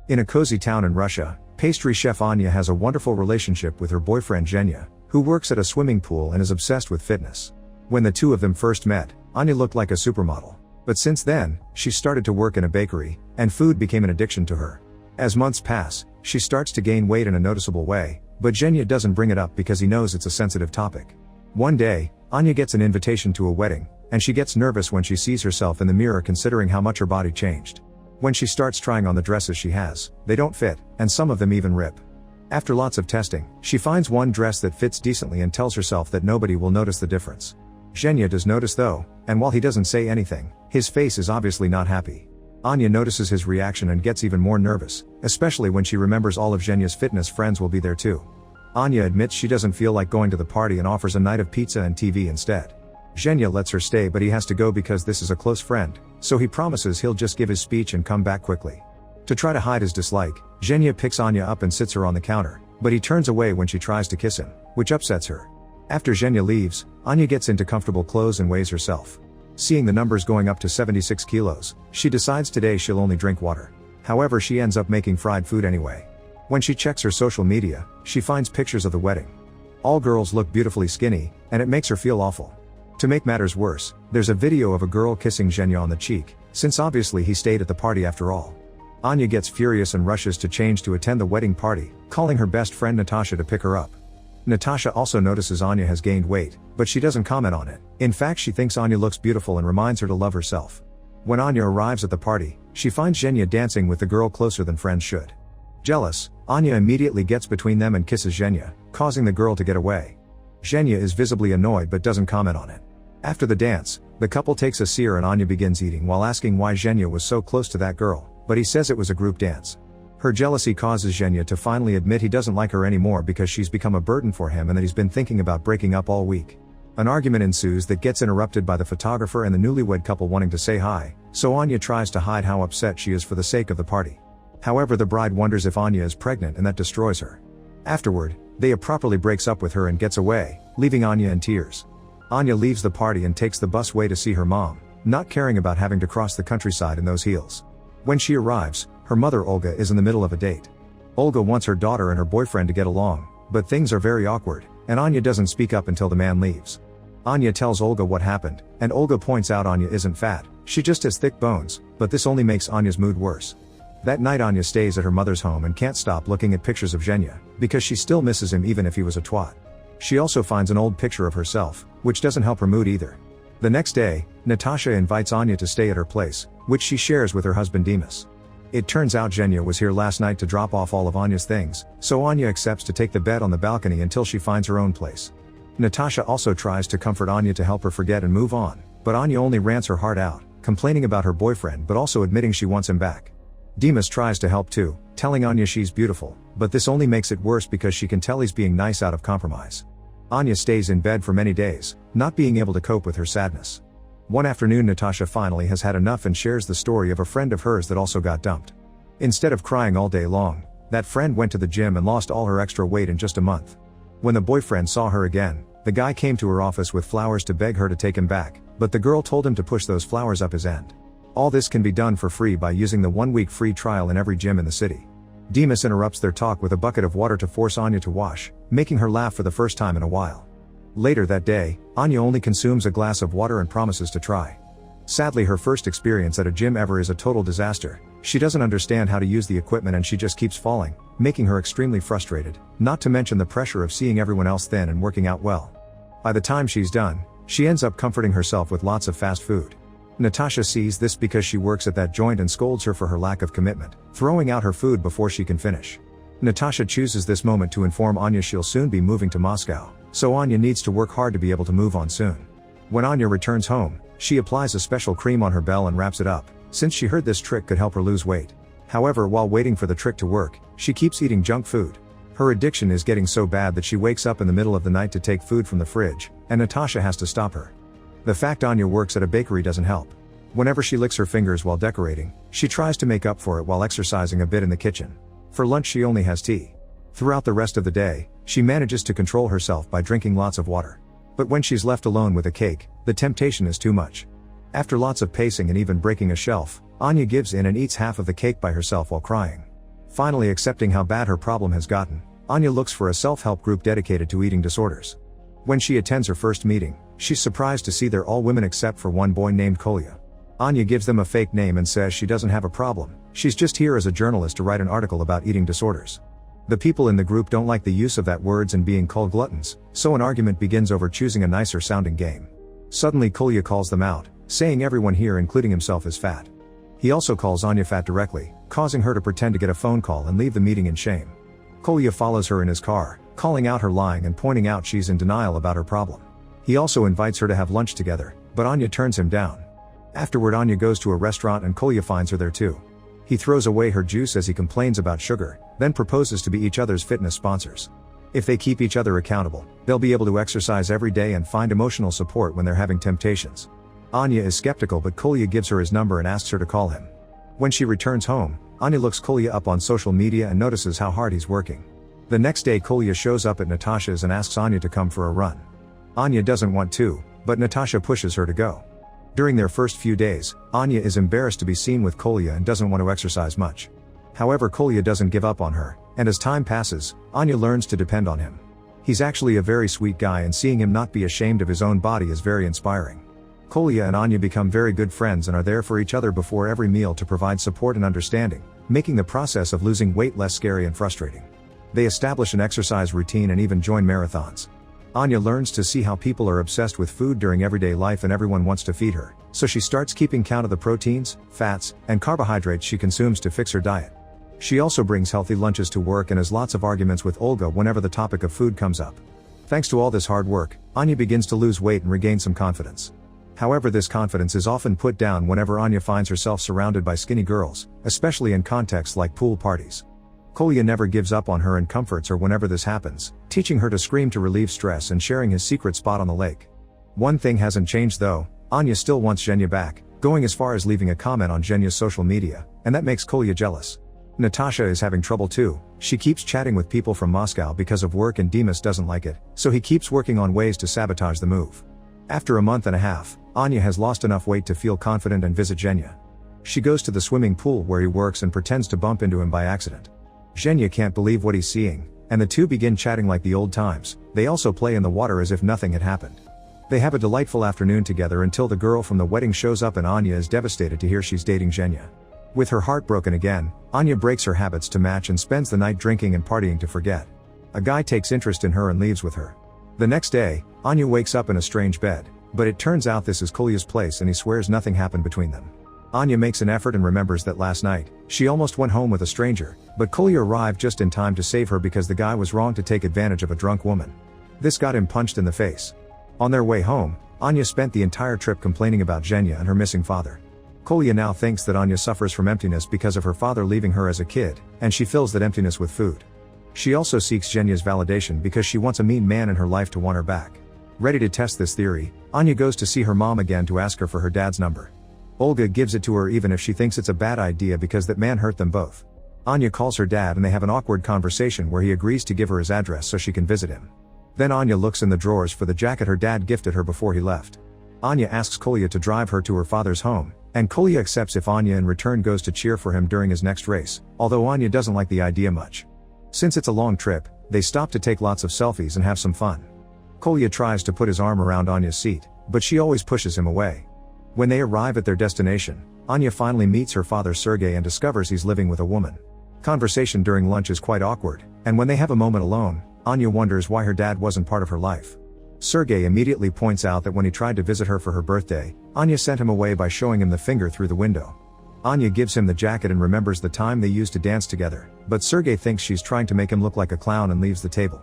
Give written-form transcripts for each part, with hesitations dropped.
In a cozy town in Russia, pastry chef Anya has a wonderful relationship with her boyfriend Zhenya, who works at a swimming pool and is obsessed with fitness. When the two of them first met, Anya looked like a supermodel. But since then, she started to work in a bakery, and food became an addiction to her. As months pass, she starts to gain weight in a noticeable way, but Zhenya doesn't bring it up because he knows it's a sensitive topic. One day, Anya gets an invitation to a wedding, and she gets nervous when she sees herself in the mirror considering how much her body changed. When she starts trying on the dresses she has, they don't fit, and some of them even rip. After lots of testing, she finds one dress that fits decently and tells herself that nobody will notice the difference. Zhenya does notice though, and while he doesn't say anything, his face is obviously not happy. Anya notices his reaction and gets even more nervous, especially when she remembers all of Zhenya's fitness friends will be there too. Anya admits she doesn't feel like going to the party and offers a night of pizza and TV instead. Zhenya lets her stay, but he has to go because this is a close friend, so he promises he'll just give his speech and come back quickly. To try to hide his dislike, Zhenya picks Anya up and sits her on the counter, but he turns away when she tries to kiss him, which upsets her. After Zhenya leaves, Anya gets into comfortable clothes and weighs herself. Seeing the numbers going up to 76 kilos, she decides today she'll only drink water. However, she ends up making fried food anyway. When she checks her social media, she finds pictures of the wedding. All girls look beautifully skinny, and it makes her feel awful. To make matters worse, there's a video of a girl kissing Zhenya on the cheek, since obviously he stayed at the party after all. Anya gets furious and rushes to change to attend the wedding party, calling her best friend Natasha to pick her up. Natasha also notices Anya has gained weight, but she doesn't comment on it. In fact, she thinks Anya looks beautiful and reminds her to love herself. When Anya arrives at the party, she finds Zhenya dancing with the girl closer than friends should. Jealous, Anya immediately gets between them and kisses Zhenya, causing the girl to get away. Zhenya is visibly annoyed but doesn't comment on it. After the dance, the couple takes a sear and Anya begins eating while asking why Zhenya was so close to that girl, but he says it was a group dance. Her jealousy causes Zhenya to finally admit he doesn't like her anymore because she's become a burden for him and that he's been thinking about breaking up all week. An argument ensues that gets interrupted by the photographer and the newlywed couple wanting to say hi, so Anya tries to hide how upset she is for the sake of the party. However, the bride wonders if Anya is pregnant and that destroys her. Afterward, Thea properly breaks up with her and gets away, leaving Anya in tears. Anya leaves the party and takes the bus way to see her mom, not caring about having to cross the countryside in those heels. When she arrives, her mother Olga is in the middle of a date. Olga wants her daughter and her boyfriend to get along, but things are very awkward, and Anya doesn't speak up until the man leaves. Anya tells Olga what happened, and Olga points out Anya isn't fat, she just has thick bones, but this only makes Anya's mood worse. That night Anya stays at her mother's home and can't stop looking at pictures of Zhenya, because she still misses him even if he was a twat. She also finds an old picture of herself, which doesn't help her mood either. The next day, Natasha invites Anya to stay at her place, which she shares with her husband Dimas. It turns out Zhenya was here last night to drop off all of Anya's things, so Anya accepts to take the bed on the balcony until she finds her own place. Natasha also tries to comfort Anya to help her forget and move on, but Anya only rants her heart out, complaining about her boyfriend but also admitting she wants him back. Dimas tries to help too, telling Anya she's beautiful, but this only makes it worse because she can tell he's being nice out of compromise. Anya stays in bed for many days, not being able to cope with her sadness. One afternoon Natasha finally has had enough and shares the story of a friend of hers that also got dumped. Instead of crying all day long, that friend went to the gym and lost all her extra weight in just a month. When the boyfriend saw her again, the guy came to her office with flowers to beg her to take him back, but the girl told him to push those flowers up his end. All this can be done for free by using the 1-week free trial in every gym in the city. Dimas interrupts their talk with a bucket of water to force Anya to wash, making her laugh for the first time in a while. Later that day, Anya only consumes a glass of water and promises to try. Sadly, her first experience at a gym ever is a total disaster. She doesn't understand how to use the equipment and she just keeps falling, making her extremely frustrated, not to mention the pressure of seeing everyone else thin and working out well. By the time she's done, she ends up comforting herself with lots of fast food. Natasha sees this because she works at that joint and scolds her for her lack of commitment, throwing out her food before she can finish. Natasha chooses this moment to inform Anya she'll soon be moving to Moscow, so Anya needs to work hard to be able to move on soon. When Anya returns home, she applies a special cream on her bell and wraps it up, since she heard this trick could help her lose weight. However, while waiting for the trick to work, she keeps eating junk food. Her addiction is getting so bad that she wakes up in the middle of the night to take food from the fridge, and Natasha has to stop her. The fact Anya works at a bakery doesn't help. Whenever she licks her fingers while decorating, she tries to make up for it while exercising a bit in the kitchen. For lunch she only has tea. Throughout the rest of the day, she manages to control herself by drinking lots of water. But when she's left alone with a cake, the temptation is too much. After lots of pacing and even breaking a shelf, Anya gives in and eats half of the cake by herself while crying. Finally accepting how bad her problem has gotten, Anya looks for a self-help group dedicated to eating disorders. When she attends her first meeting, she's surprised to see they're all women except for one boy named Kolya. Anya gives them a fake name and says she doesn't have a problem, she's just here as a journalist to write an article about eating disorders. The people in the group don't like the use of that words and being called gluttons, so an argument begins over choosing a nicer sounding game. Suddenly Kolya calls them out, saying everyone here including himself is fat. He also calls Anya fat directly, causing her to pretend to get a phone call and leave the meeting in shame. Kolya follows her in his car, calling out her lying and pointing out she's in denial about her problem. He also invites her to have lunch together, but Anya turns him down. Afterward Anya goes to a restaurant and Kolya finds her there too. He throws away her juice as he complains about sugar, then proposes to be each other's fitness sponsors. If they keep each other accountable, they'll be able to exercise every day and find emotional support when they're having temptations. Anya is skeptical but Kolya gives her his number and asks her to call him. When she returns home, Anya looks Kolya up on social media and notices how hard he's working. The next day Kolya shows up at Natasha's and asks Anya to come for a run. Anya doesn't want to, but Natasha pushes her to go. During their first few days, Anya is embarrassed to be seen with Kolya and doesn't want to exercise much. However, Kolya doesn't give up on her, and as time passes, Anya learns to depend on him. He's actually a very sweet guy and seeing him not be ashamed of his own body is very inspiring. Kolya and Anya become very good friends and are there for each other before every meal to provide support and understanding, making the process of losing weight less scary and frustrating. They establish an exercise routine and even join marathons. Anya learns to see how people are obsessed with food during everyday life and everyone wants to feed her, so she starts keeping count of the proteins, fats, and carbohydrates she consumes to fix her diet. She also brings healthy lunches to work and has lots of arguments with Olga whenever the topic of food comes up. Thanks to all this hard work, Anya begins to lose weight and regain some confidence. However, this confidence is often put down whenever Anya finds herself surrounded by skinny girls, especially in contexts like pool parties. Kolya never gives up on her and comforts her whenever this happens, teaching her to scream to relieve stress and sharing his secret spot on the lake. One thing hasn't changed though, Anya still wants Zhenya back, going as far as leaving a comment on Zhenya's social media, and that makes Kolya jealous. Natasha is having trouble too, she keeps chatting with people from Moscow because of work and Dimas doesn't like it, so he keeps working on ways to sabotage the move. After a month and a half, Anya has lost enough weight to feel confident and visit Zhenya. She goes to the swimming pool where he works and pretends to bump into him by accident. Zhenya can't believe what he's seeing, and the two begin chatting like the old times. They also play in the water as if nothing had happened. They have a delightful afternoon together until the girl from the wedding shows up and Anya is devastated to hear she's dating Zhenya. With her heart broken again, Anya breaks her habits to match and spends the night drinking and partying to forget. A guy takes interest in her and leaves with her. The next day, Anya wakes up in a strange bed, but it turns out this is Kolya's place and he swears nothing happened between them. Anya makes an effort and remembers that last night, she almost went home with a stranger, but Kolya arrived just in time to save her because the guy was wrong to take advantage of a drunk woman. This got him punched in the face. On their way home, Anya spent the entire trip complaining about Zhenya and her missing father. Kolya now thinks that Anya suffers from emptiness because of her father leaving her as a kid, and she fills that emptiness with food. She also seeks Zhenya's validation because she wants a mean man in her life to want her back. Ready to test this theory, Anya goes to see her mom again to ask her for her dad's number. Olga gives it to her even if she thinks it's a bad idea because that man hurt them both. Anya calls her dad and they have an awkward conversation where he agrees to give her his address so she can visit him. Then Anya looks in the drawers for the jacket her dad gifted her before he left. Anya asks Kolya to drive her to her father's home, and Kolya accepts if Anya in return goes to cheer for him during his next race, although Anya doesn't like the idea much. Since it's a long trip, they stop to take lots of selfies and have some fun. Kolya tries to put his arm around Anya's seat, but she always pushes him away. When they arrive at their destination, Anya finally meets her father Sergey and discovers he's living with a woman. Conversation during lunch is quite awkward, and when they have a moment alone, Anya wonders why her dad wasn't part of her life. Sergey immediately points out that when he tried to visit her for her birthday, Anya sent him away by showing him the finger through the window. Anya gives him the jacket and remembers the time they used to dance together, but Sergey thinks she's trying to make him look like a clown and leaves the table.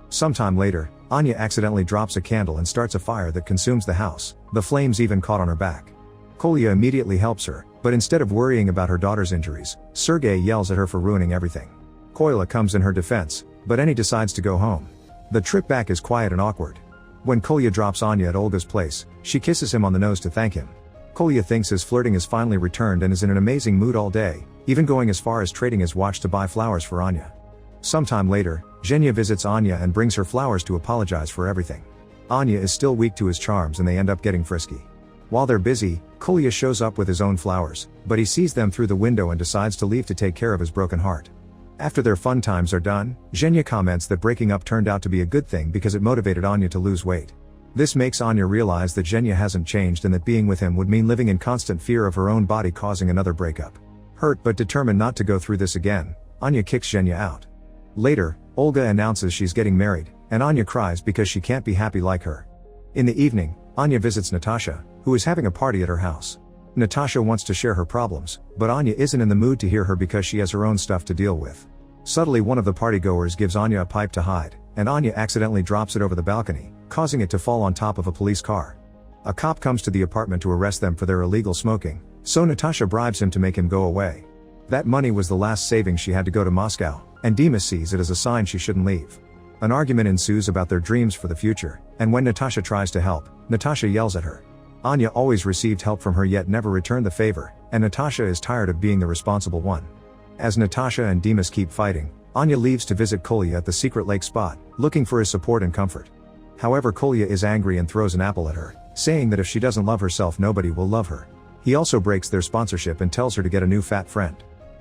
Sometime later, Anya accidentally drops a candle and starts a fire that consumes the house, the flames even caught on her back. Kolya immediately helps her, but instead of worrying about her daughter's injuries, Sergey yells at her for ruining everything. Kolya comes in her defense, but Annie decides to go home. The trip back is quiet and awkward. When Kolya drops Anya at Olga's place, she kisses him on the nose to thank him. Kolya thinks his flirting has finally returned and is in an amazing mood all day, even going as far as trading his watch to buy flowers for Anya. Sometime later, Zhenya visits Anya and brings her flowers to apologize for everything. Anya is still weak to his charms and they end up getting frisky. While they're busy, Kolya shows up with his own flowers, but he sees them through the window and decides to leave to take care of his broken heart. After their fun times are done, Zhenya comments that breaking up turned out to be a good thing because it motivated Anya to lose weight. This makes Anya realize that Zhenya hasn't changed and that being with him would mean living in constant fear of her own body causing another breakup. Hurt but determined not to go through this again, Anya kicks Zhenya out. Later, Olga announces she's getting married, and Anya cries because she can't be happy like her. In the evening, Anya visits Natasha, who is having a party at her house. Natasha wants to share her problems, but Anya isn't in the mood to hear her because she has her own stuff to deal with. Subtly, one of the partygoers gives Anya a pipe to hide, and Anya accidentally drops it over the balcony, causing it to fall on top of a police car. A cop comes to the apartment to arrest them for their illegal smoking, so Natasha bribes him to make him go away. That money was the last savings she had to go to Moscow, and Dima sees it as a sign she shouldn't leave. An argument ensues about their dreams for the future, and when Natasha tries to help, Natasha yells at her. Anya always received help from her yet never returned the favor, and Natasha is tired of being the responsible one. As Natasha and Dimas keep fighting, Anya leaves to visit Kolya at the secret lake spot, looking for his support and comfort. However, Kolya is angry and throws an apple at her, saying that if she doesn't love herself nobody will love her. He also breaks their sponsorship and tells her to get a new fat friend.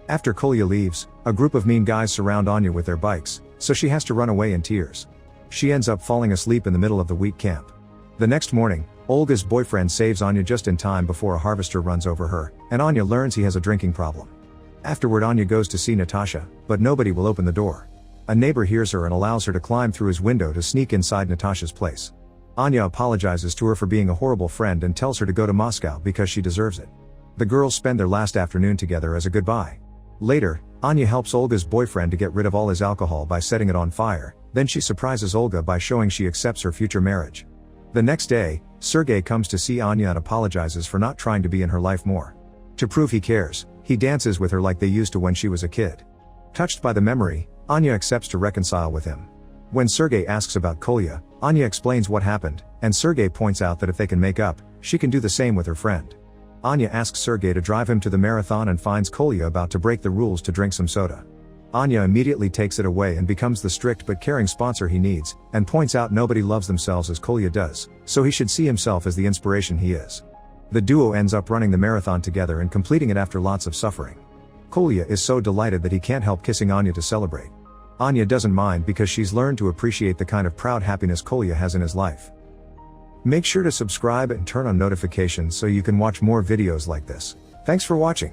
After Kolya leaves, a group of mean guys surround Anya with their bikes, so she has to run away in tears. She ends up falling asleep in the middle of the wheat camp. The next morning, Olga's boyfriend saves Anya just in time before a harvester runs over her, and Anya learns he has a drinking problem. Afterward, Anya goes to see Natasha, but nobody will open the door. A neighbor hears her and allows her to climb through his window to sneak inside Natasha's place. Anya apologizes to her for being a horrible friend and tells her to go to Moscow because she deserves it. The girls spend their last afternoon together as a goodbye. Later, Anya helps Olga's boyfriend to get rid of all his alcohol by setting it on fire, then she surprises Olga by showing she accepts her future marriage. The next day, Sergei comes to see Anya and apologizes for not trying to be in her life more. To prove he cares, he dances with her like they used to when she was a kid. Touched by the memory, Anya accepts to reconcile with him. When Sergei asks about Kolya, Anya explains what happened, and Sergei points out that if they can make up, she can do the same with her friend. Anya asks Sergei to drive him to the marathon and finds Kolya about to break the rules to drink some soda. Anya immediately takes it away and becomes the strict but caring sponsor he needs, and points out nobody loves themselves as Kolya does, so he should see himself as the inspiration he is. The duo ends up running the marathon together and completing it after lots of suffering. Kolya is so delighted that he can't help kissing Anya to celebrate. Anya doesn't mind because she's learned to appreciate the kind of proud happiness Kolya has in his life. Make sure to subscribe and turn on notifications so you can watch more videos like this. Thanks for watching.